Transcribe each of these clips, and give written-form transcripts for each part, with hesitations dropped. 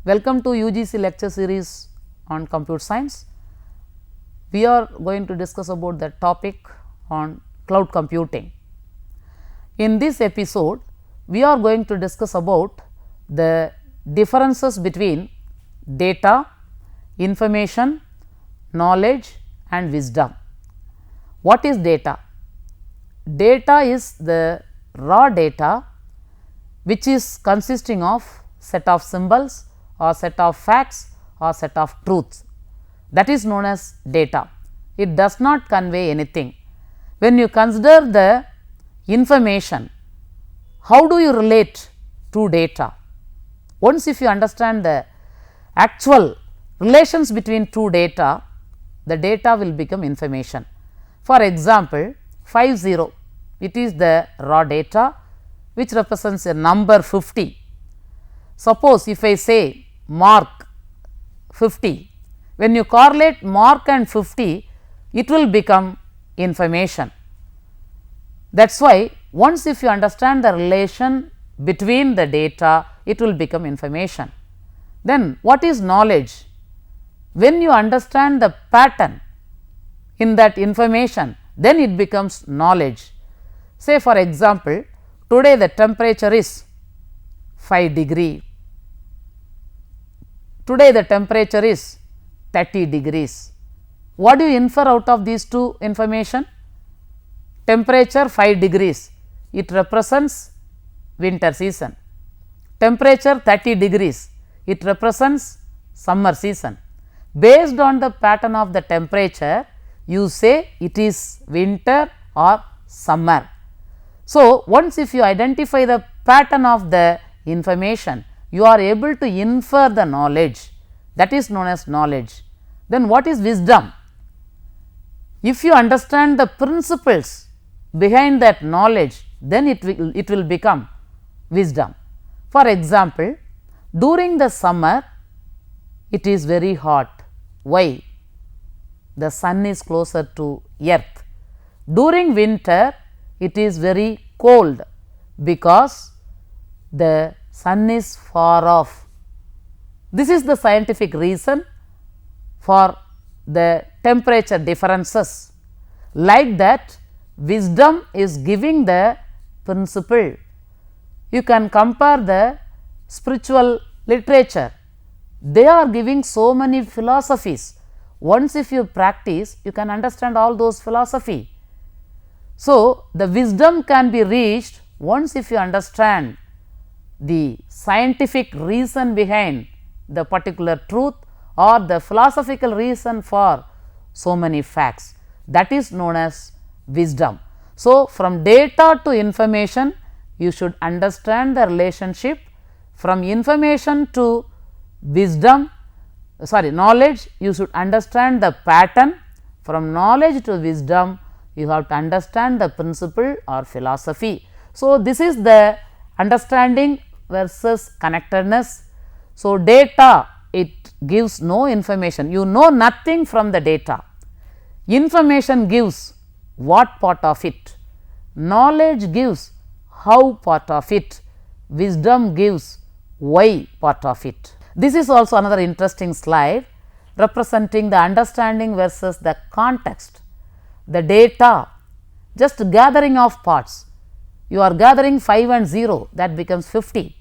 Welcome to UGC lecture series on computer science. We are going to discuss about the topic on cloud computing. In this episode, we are going to discuss about the differences between data, information, knowledge and wisdom. What is data? Data is the raw data which is consisting of set of symbols or set of facts or set of truths, that is known as data. It does not convey anything. When you consider the information, how do you relate to data? Once if you understand the actual relations between two data, the data will become information. For example, 50, it is the raw data which represents a number 50. Suppose if I say mark 50, when you correlate mark and 50, it will become information. That is why once if you understand the relation between the data, it will become information. Then what is knowledge? When you understand the pattern in that information, then it becomes knowledge. Say for example, today the temperature is 5 degree. Today the temperature is 30 degrees. What do you infer out of these two information? Temperature 5 degrees, it represents winter season. Temperature 30 degrees, it represents summer season. Based on the pattern of the temperature, you say it is winter or summer. So, once if you identify the pattern of the information, you are able to infer the knowledge, that is known as knowledge. Then what is wisdom? If you understand the principles behind that knowledge, then it will become wisdom. For example, during the summer it is very hot. Why? The sun is closer to earth. During winter it is very cold because the sun is far off. This is the scientific reason for the temperature differences. Like that, wisdom is giving the principle. You can compare the spiritual literature, they are giving so many philosophies. Once if you practice, you can understand all those philosophy. So, the wisdom can be reached once if you understand the scientific reason behind the particular truth or the philosophical reason for so many facts, that is known as wisdom. So, from data to information, you should understand the relationship. From information to knowledge, you should understand the pattern. From knowledge to wisdom, you have to understand the principle or philosophy. So, this is the understanding versus connectedness. So, data, it gives no information, you know nothing from the data. Information gives what part of it, knowledge gives how part of it, wisdom gives why part of it. This is also another interesting slide representing the understanding versus the context. The data, just gathering of parts, you are gathering 5 and 0, that becomes 50.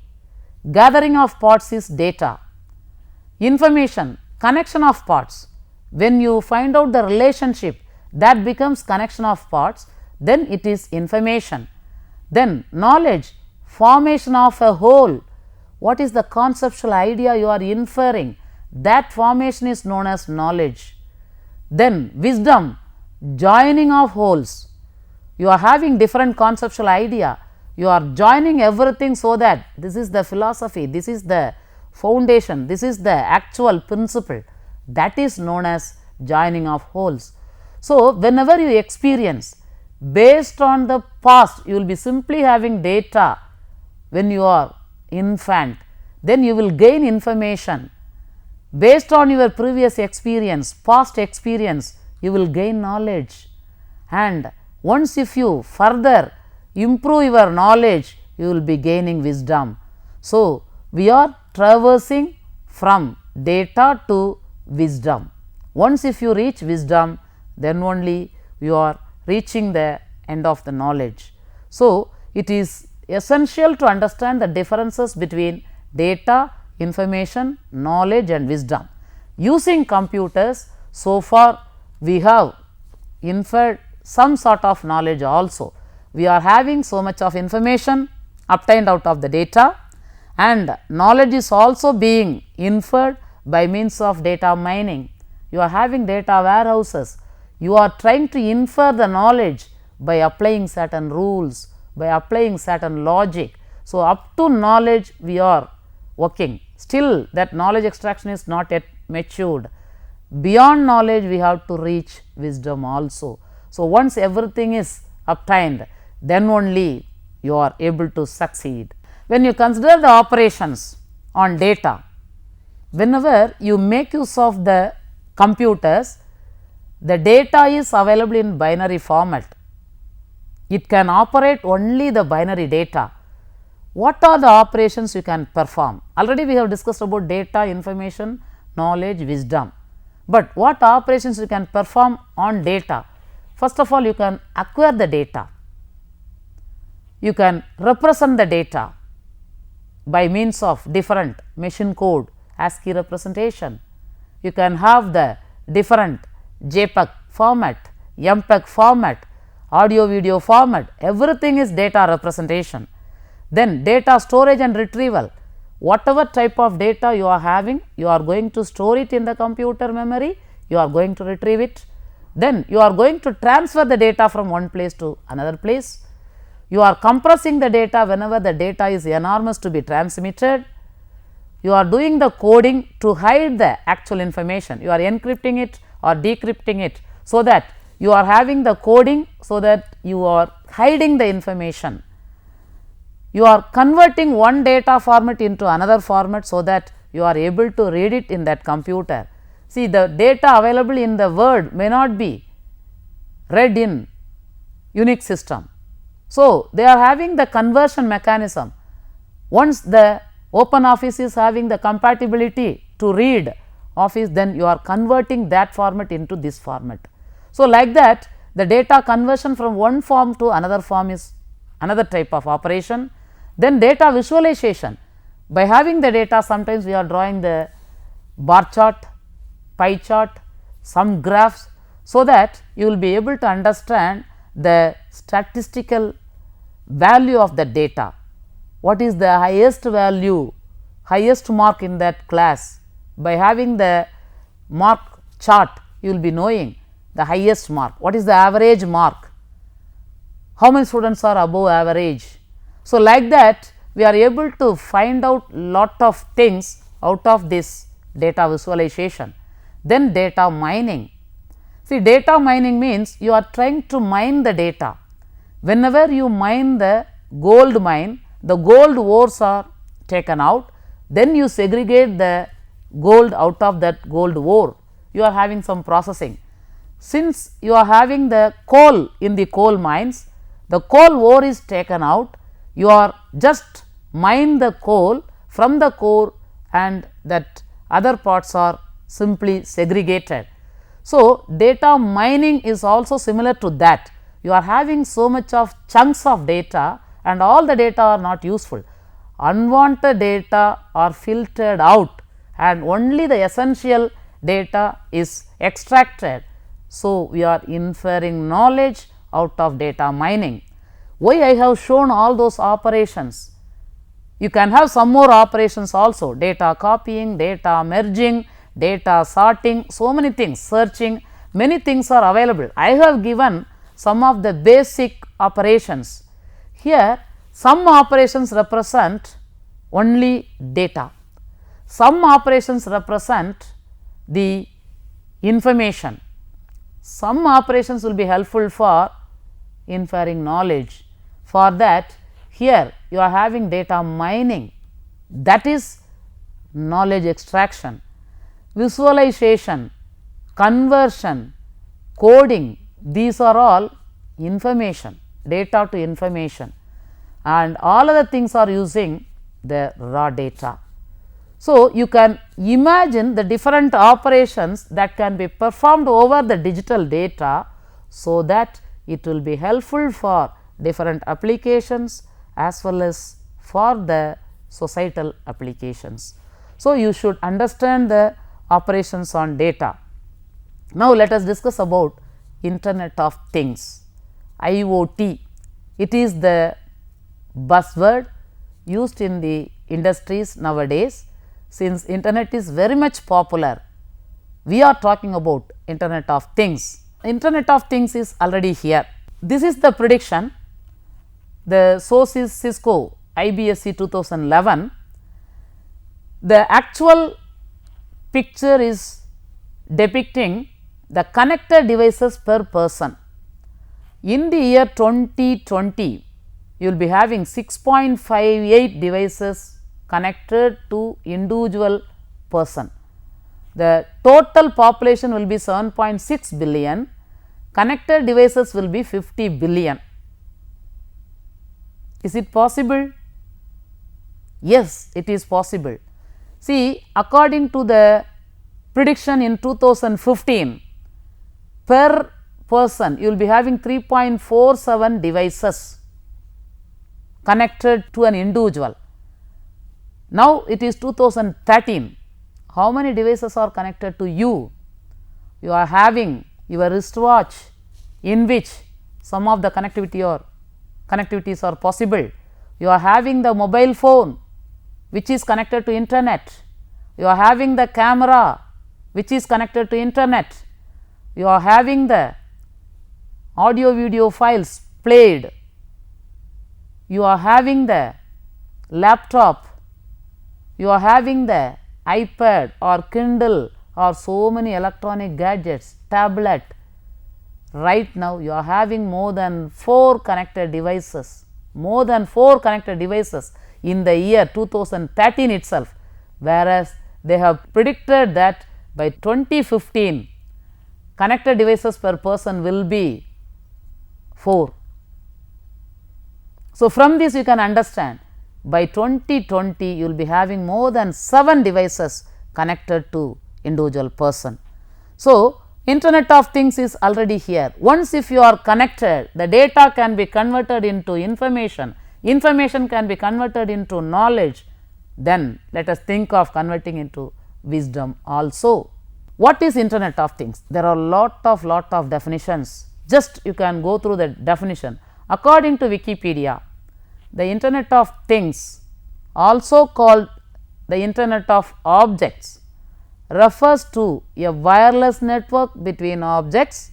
Gathering of parts is data. Information, connection of parts, when you find out the relationship, that becomes connection of parts, then it is information. Then knowledge, formation of a whole, what is the conceptual idea you are inferring, that formation is known as knowledge. Then wisdom, joining of wholes, you are having different conceptual idea, you are joining everything so that this is the philosophy, this is the foundation, this is the actual principle, that is known as joining of wholes. So, whenever you experience based on the past, you will be simply having data when you are infant, then you will gain information based on your previous experience, past experience, you will gain knowledge, and once if you further improve your knowledge, you will be gaining wisdom. So, we are traversing from data to wisdom. Once if you reach wisdom, then only you are reaching the end of the knowledge. So, it is essential to understand the differences between data, information, knowledge and wisdom. Using computers, so far we have inferred some sort of knowledge also. We are having so much of information obtained out of the data, and knowledge is also being inferred by means of data mining. You are having data warehouses, you are trying to infer the knowledge by applying certain rules, by applying certain logic. So, up to knowledge we are working, still that knowledge extraction is not yet matured. Beyond knowledge we have to reach wisdom also. So, once everything is obtained, then only you are able to succeed. When you consider the operations on data, whenever you make use of the computers, the data is available in binary format. It can operate only the binary data. What are the operations you can perform? Already we have discussed about data, information, knowledge, wisdom. But what operations you can perform on data? First of all, you can acquire the data, you can represent the data by means of different machine code, ASCII representation. You can have the different JPEG format, MPEG format, audio video format, everything is data representation. Then data storage and retrieval, whatever type of data you are having, you are going to store it in the computer memory, you are going to retrieve it, then you are going to transfer the data from one place to another place. You are compressing the data whenever the data is enormous to be transmitted. You are doing the coding to hide the actual information, you are encrypting it or decrypting it, so that you are having the coding, so that you are hiding the information. You are converting one data format into another format, so that you are able to read it in that computer. See, the data available in the Word may not be read in Unix system. So, they are having the conversion mechanism. Once the OpenOffice is having the compatibility to read Office, then you are converting that format into this format. So, like that the data conversion from one form to another form is another type of operation. Then data visualization, by having the data, sometimes we are drawing the bar chart, pie chart, some graphs, so that you will be able to understand the statistical value of the data. What is the highest value, highest mark in that class? By having the mark chart, you will be knowing the highest mark. What is the average mark? How many students are above average? So, like that we are able to find out lot of things out of this data visualization. Then data mining. See, data mining means you are trying to mine the data. Whenever you mine the gold mine, the gold ores are taken out, then you segregate the gold out of that gold ore. You are having some processing. Since you are having the coal in the coal mines, the coal ore is taken out, you are just mine the coal from the core, and that other parts are simply segregated. So, data mining is also similar to that. You are having so much of chunks of data, and all the data are not useful. Unwanted data are filtered out, and only the essential data is extracted. So, we are inferring knowledge out of data mining. Why I have shown all those operations? You can have some more operations also, data copying, data merging, data sorting, so many things, searching, many things are available. I have given some of the basic operations. Here some operations represent only data, some operations represent the information, some operations will be helpful for inferring knowledge. For that, here you are having data mining, that is knowledge extraction, visualization, conversion, coding, these are all information, data to information, and all other things are using the raw data. So, you can imagine the different operations that can be performed over the digital data, so that it will be helpful for different applications as well as for the societal applications. So, you should understand the operations on data. Now, let us discuss about Internet of Things, IoT. It is the buzzword used in the industries nowadays. Since internet is very much popular, we are talking about Internet of Things. Internet of Things is already here. This is the prediction. The source is Cisco IBSC 2011. The actual picture is depicting the connected devices per person. In the year 2020, you will be having 6.58 devices connected to individual person. The total population will be 7.6 billion, connected devices will be 50 billion. Is it possible? Yes, it is possible. See, according to the prediction in 2015, per person you will be having 3.47 devices connected to an individual. Now, it is 2013. How many devices are connected to you? You are having your wristwatch, in which some of the connectivities are possible. You are having the mobile phone, which is connected to internet. You are having the camera, which is connected to internet. You are having the audio video files played. You are having the laptop. You are having the iPad or Kindle or so many electronic gadgets, tablet. Right now, you are having more than 4 connected devices, in the year 2013 itself, whereas they have predicted that by 2015 connected devices per person will be 4. So, from this you can understand, by 2020 you will be having more than 7 devices connected to individual person. So, Internet of Things is already here. Once if you are connected, the data can be converted into information, information can be converted into knowledge, then let us think of converting into wisdom also. What is Internet of Things? There are lot of definitions. Just you can go through the definition. According to Wikipedia, the Internet of Things, also called the Internet of Objects, refers to a wireless network between objects.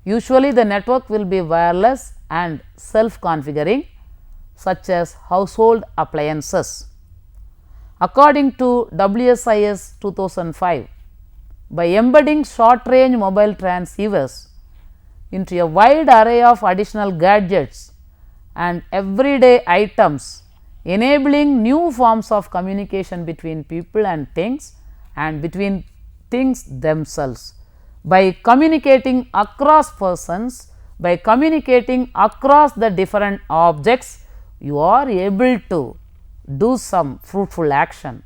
Usually the network will be wireless and self configuring, such as household appliances. According to WSIS 2005, by embedding short range mobile transceivers into a wide array of additional gadgets and everyday items, enabling new forms of communication between people and things and between things themselves. By communicating across persons, by communicating across the different objects, you are able to do some fruitful action.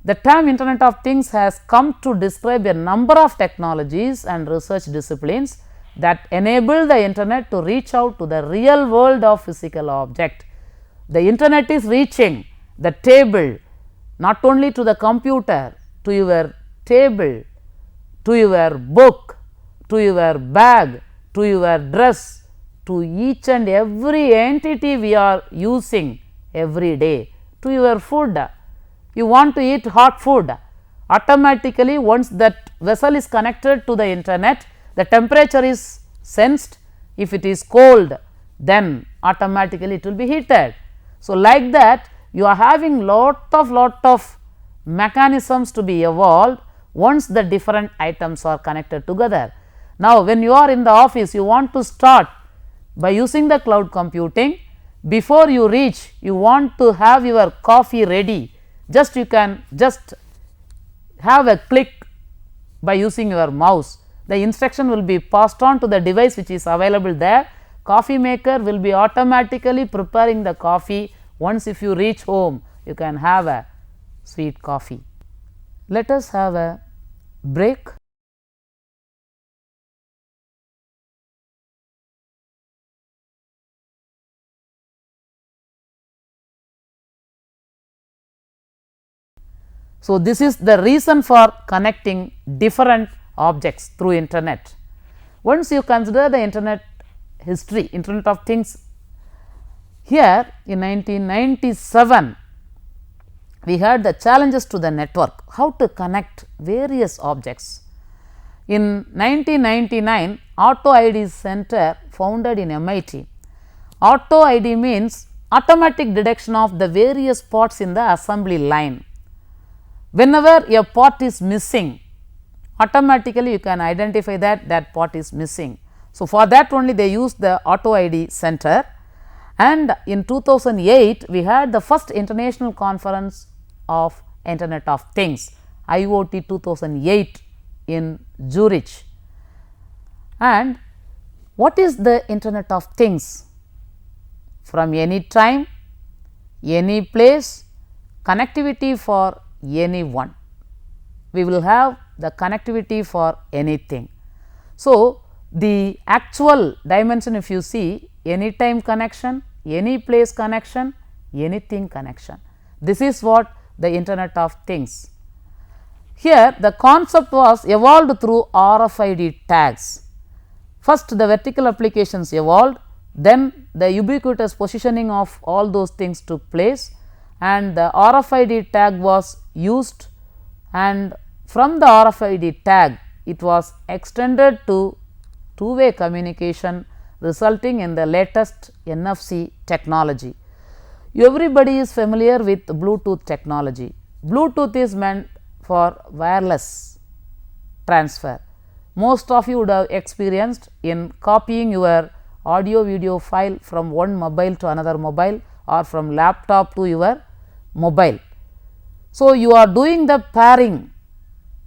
The term Internet of Things has come to describe a number of technologies and research disciplines that enable the internet to reach out to the real world of physical object. The internet is reaching the table, not only to the computer, to your table, to your book, to your bag, to your dress, to each and every entity we are using every day, to your food. You want to eat hot food, automatically once that vessel is connected to the internet, the temperature is sensed. If it is cold, then automatically it will be heated. So, like that you are having lot of mechanisms to be evolved once the different items are connected together. Now, when you are in the office, you want to start by using the cloud computing. Before you reach, you want to have your coffee ready, you can just have a click by using your mouse. The instruction will be passed on to the device which is available there. Coffee maker will be automatically preparing the coffee. Once if you reach home, you can have a sweet coffee. Let us have a break. So, this is the reason for connecting different objects through internet. Once you consider the internet history, internet of things, here in 1997 we had the challenges to the network, how to connect various objects. In 1999, Auto ID Center founded in MIT. Auto ID means automatic detection of the various parts in the assembly line. Whenever a part is missing, automatically you can identify that part is missing. So, for that only they used the Auto ID Center, and in 2008 we had the first international conference of Internet of Things, IoT 2008 in Zurich. And what is the Internet of Things? From any time, any place, connectivity for anyone. We will have the connectivity for anything. So, the actual dimension, if you see, anytime connection, any place connection, anything connection. This is what the Internet of Things. Here the concept was evolved through RFID tags. First the vertical applications evolved, then the ubiquitous positioning of all those things took place, and the RFID tag was used, and from the RFID tag it was extended to two-way communication, resulting in the latest NFC technology. Everybody is familiar with Bluetooth technology. Bluetooth is meant for wireless transfer. Most of you would have experienced in copying your audio video file from one mobile to another mobile, or from laptop to your mobile. So, you are doing the pairing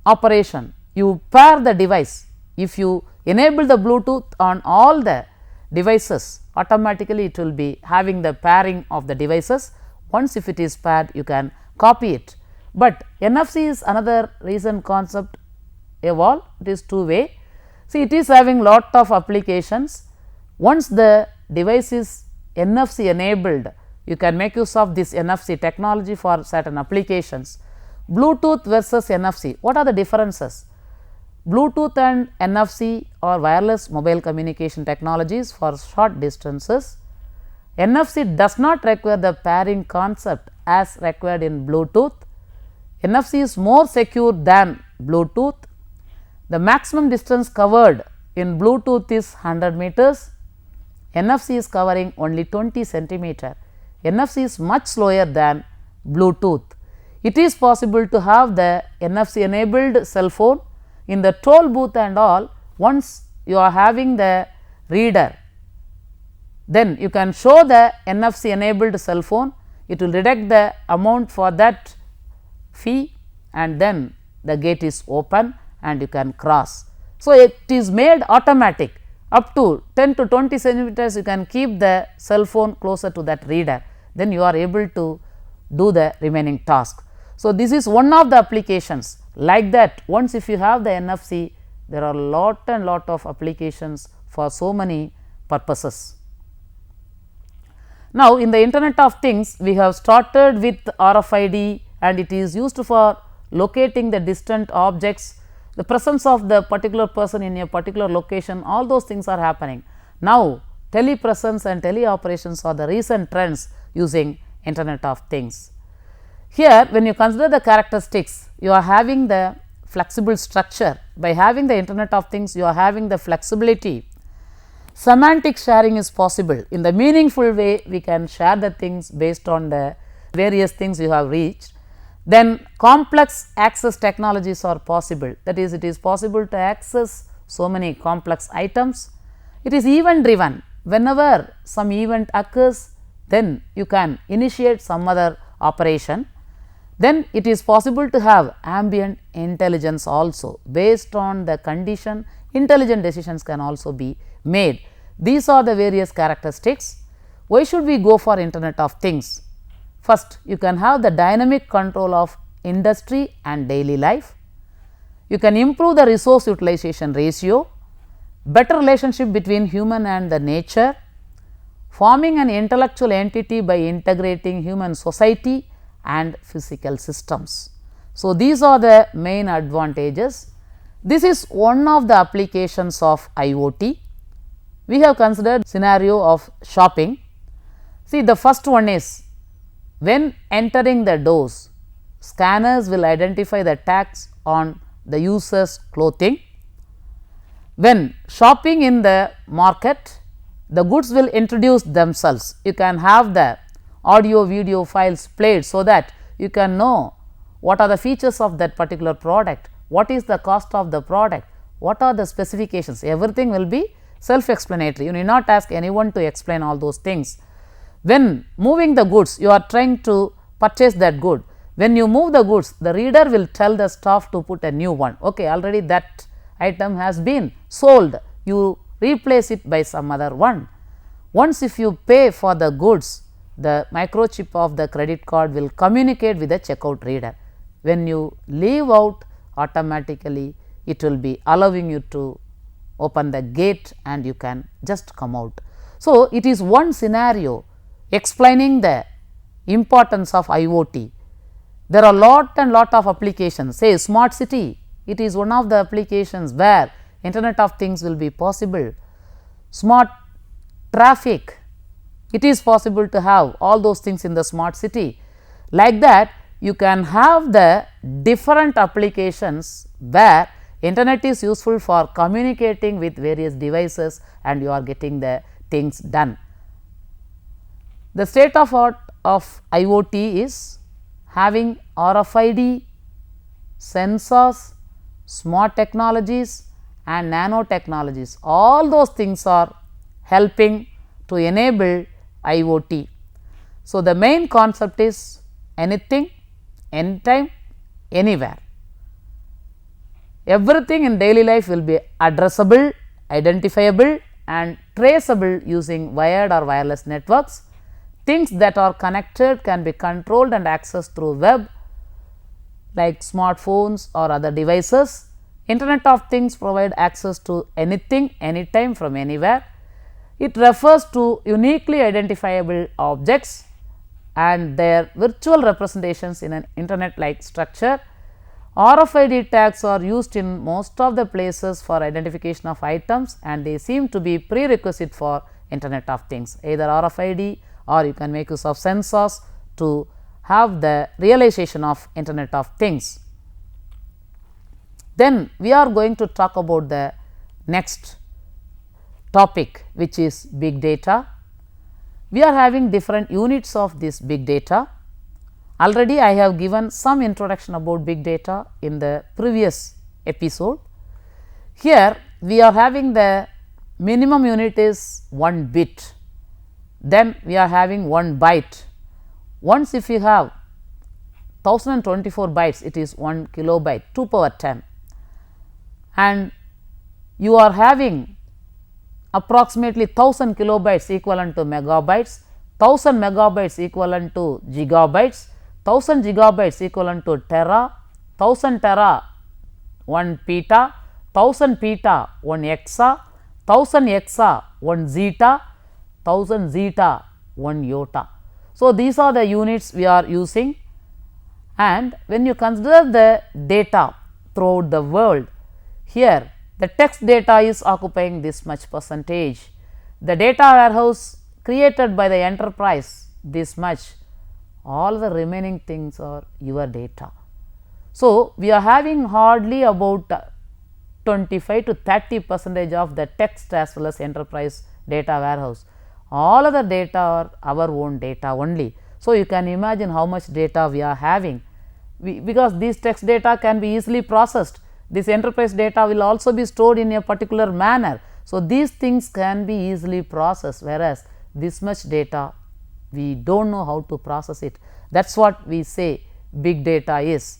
operation, you pair the device. If you enable the Bluetooth on all the devices, automatically it will be having the pairing of the devices. Once if it is paired, you can copy it. But NFC is another recent concept evolved, it is two way. See, it is having lot of applications. Once the device is NFC enabled, you can make use of this NFC technology for certain applications. Bluetooth versus NFC, what are the differences? Bluetooth and NFC are wireless mobile communication technologies for short distances. NFC does not require the pairing concept as required in Bluetooth. NFC is more secure than Bluetooth. The maximum distance covered in Bluetooth is 100 meters, NFC is covering only 20 centimeter. NFC is much slower than Bluetooth. It is possible to have the NFC enabled cell phone in the toll booth and all. Once you are having the reader, then you can show the NFC enabled cell phone, it will deduct the amount for that fee, and then the gate is open and you can cross. So, it is made automatic. Up to 10 to 20 centimeters you can keep the cell phone closer to that reader, then you are able to do the remaining task. So, this is one of the applications. Like that, once if you have the NFC, there are lot and lot of applications for so many purposes. Now, in the Internet of Things, we have started with RFID, and it is used for locating the distant objects, the presence of the particular person in a particular location, all those things are happening. Now, telepresence and teleoperations are the recent trends using Internet of Things. Here, when you consider the characteristics, you are having the flexible structure. By having the Internet of Things, you are having the flexibility. Semantic sharing is possible. In the meaningful way, we can share the things based on the various things you have reached. Then complex access technologies are possible, that is, it is possible to access so many complex items. It is event driven. Whenever some event occurs, then you can initiate some other operation. Then it is possible to have ambient intelligence also. Based on the condition, intelligent decisions can also be made. These are the various characteristics. Why should we go for Internet of Things? First, you can have the dynamic control of industry and daily life. You can improve the resource utilization ratio, better relationship between human and the nature, forming an intellectual entity by integrating human society and physical systems. So, these are the main advantages. This is one of the applications of IoT. We have considered scenario of shopping. See, the first one is when entering the doors, scanners will identify the tags on the user's clothing. When shopping in the market, the goods will introduce themselves. You can have the audio video files played, so that you can know what are the features of that particular product, what is the cost of the product, what are the specifications, everything will be self explanatory. You need not ask anyone to explain all those things. When moving the goods, you are trying to purchase that good. When you move the goods, the reader will tell the staff to put a new one. Okay, already that item has been sold, you replace it by some other one. Once if you pay for the goods, the microchip of the credit card will communicate with the checkout reader. When you leave out, automatically it will be allowing you to open the gate and you can just come out. So, it is one scenario explaining the importance of IoT. There are lot and lot of applications. Say smart city, it is one of the applications where Internet of Things will be possible. Smart traffic, it is possible to have all those things in the smart city. Like that, you can have the different applications where internet is useful for communicating with various devices and you are getting the things done. The state of art of IoT is having RFID, sensors, smart technologies and nanotechnologies. All those things are helping to enable IoT. So, the main concept is anything, anytime, anywhere. Everything in daily life will be addressable, identifiable and traceable using wired or wireless networks. Things that are connected can be controlled and accessed through web like smartphones or other devices. Internet of Things provide access to anything, anytime, from anywhere. It refers to uniquely identifiable objects and their virtual representations in an internet like structure. RFID tags are used in most of the places for identification of items and they seem to be prerequisite for Internet of Things, either RFID or you can make use of sensors to have the realization of Internet of Things. Then we are going to talk about the next topic, which is big data. We are having different units of this big data. Already I have given some introduction about big data in the previous episode. Here we are having the minimum unit is 1 bit, then we are having 1 byte. Once if you have 1024 bytes, it is 1 kilobyte, 2 power 10, and you are having approximately 1000 kilobytes equivalent to megabytes, 1000 megabytes equivalent to gigabytes, 1000 gigabytes equivalent to tera, 1000 tera 1 peta, 1000 peta 1 exa, 1000 exa 1 zeta, 1000 zeta 1 iota. So, these are the units we are using, and when you consider the data throughout the world, here the text data is occupying this much percentage, the data warehouse created by the enterprise this much, all the remaining things are your data. So, we are having hardly about 25 to 30% of the text as well as enterprise data warehouse, all other data are our own data only. So, you can imagine how much data we are having, because these text data can be easily processed, this enterprise data will also be stored in a particular manner. So, these things can be easily processed, whereas this much data we do not know how to process it. That is what we say big data is.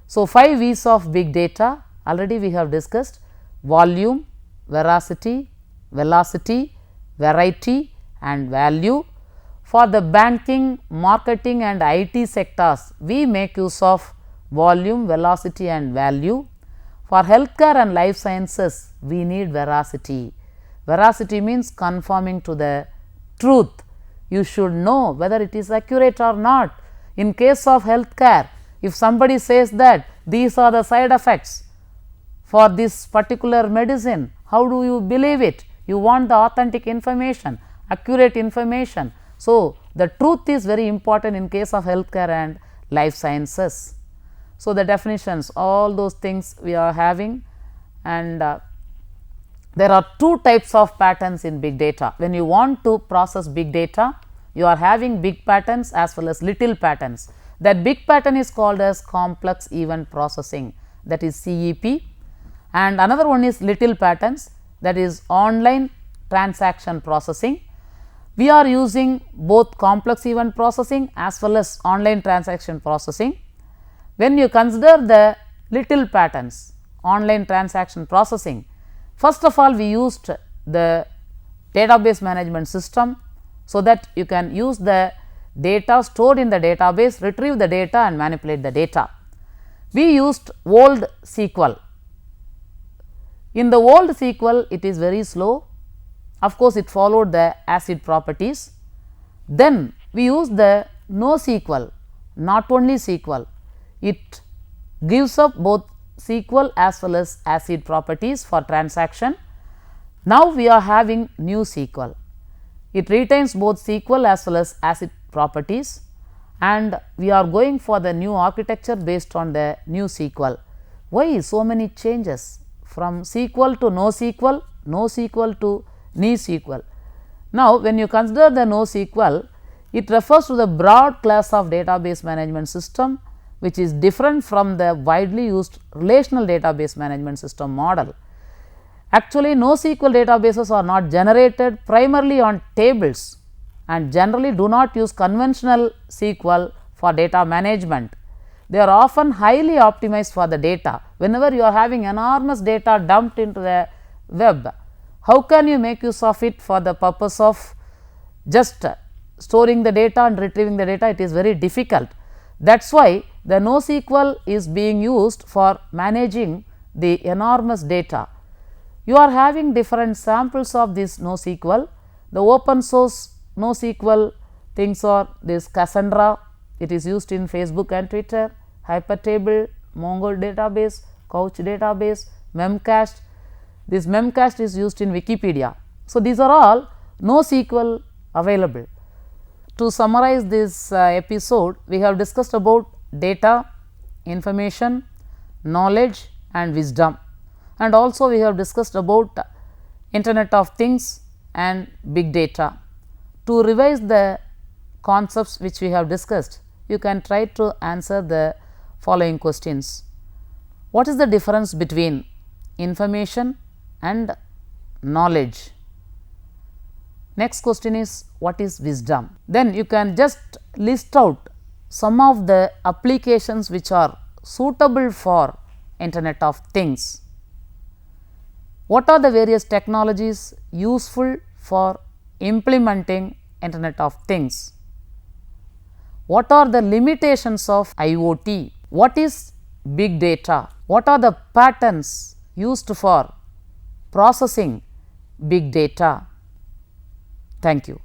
So, 5 V's of big data already we have discussed: volume, veracity, velocity, variety and value. For the banking, marketing and IT sectors, we make use of volume, velocity and value. For healthcare and life sciences, we need veracity. Veracity means conforming to the truth. You should know whether it is accurate or not. In case of healthcare, if somebody says that these are the side effects for this particular medicine, how do you believe it? You want the authentic information, accurate information. So, the truth is very important in case of healthcare and life sciences. So, the definitions, all those things we are having, and there are two types of patterns in big data. When you want to process big data, you are having big patterns as well as little patterns. That big pattern is called as complex event processing, that is CEP, and another one is little patterns, that is online transaction processing. We are using both complex event processing as well as online transaction processing. When you consider the little patterns, online transaction processing, first of all we used the database management system, so that you can use the data stored in the database, retrieve the data and manipulate the data. We used old SQL. In the old SQL, it is very slow. Of course, it followed the ACID properties. Then we use the NoSQL, not only SQL. It gives up both SQL as well as ACID properties for transaction. Now we are having new SQL. It retains both SQL as well as ACID properties, and we are going for the new architecture based on the new SQL. Why so many changes from SQL to NoSQL, NoSQL to NeSQL? Now, when you consider the NoSQL, it refers to the broad class of database management system, which is different from the widely used relational database management system model. Actually, NoSQL databases are not generated primarily on tables and generally do not use conventional SQL for data management. They are often highly optimized for the data. Whenever you are having enormous data dumped into the web, how can you make use of it for the purpose of just storing the data and retrieving the data? It is very difficult. That is why the NoSQL is being used for managing the enormous data. You are having different samples of this NoSQL. The open source NoSQL things are this Cassandra, it is used in Facebook and Twitter, Hypertable, Mongo database, Couch database, Memcached. This Memcached is used in Wikipedia. So, these are all NoSQL available. To summarize this episode, we have discussed about data, information, knowledge and wisdom, and also we have discussed about Internet of Things and big data. To revise the concepts which we have discussed, you can try to answer the following questions. What is the difference between information and knowledge? Next question is, what is wisdom? Then you can just list out some of the applications which are suitable for Internet of Things. What are the various technologies useful for implementing Internet of Things? What are the limitations of IoT? What is big data? What are the patterns used for processing big data? Thank you.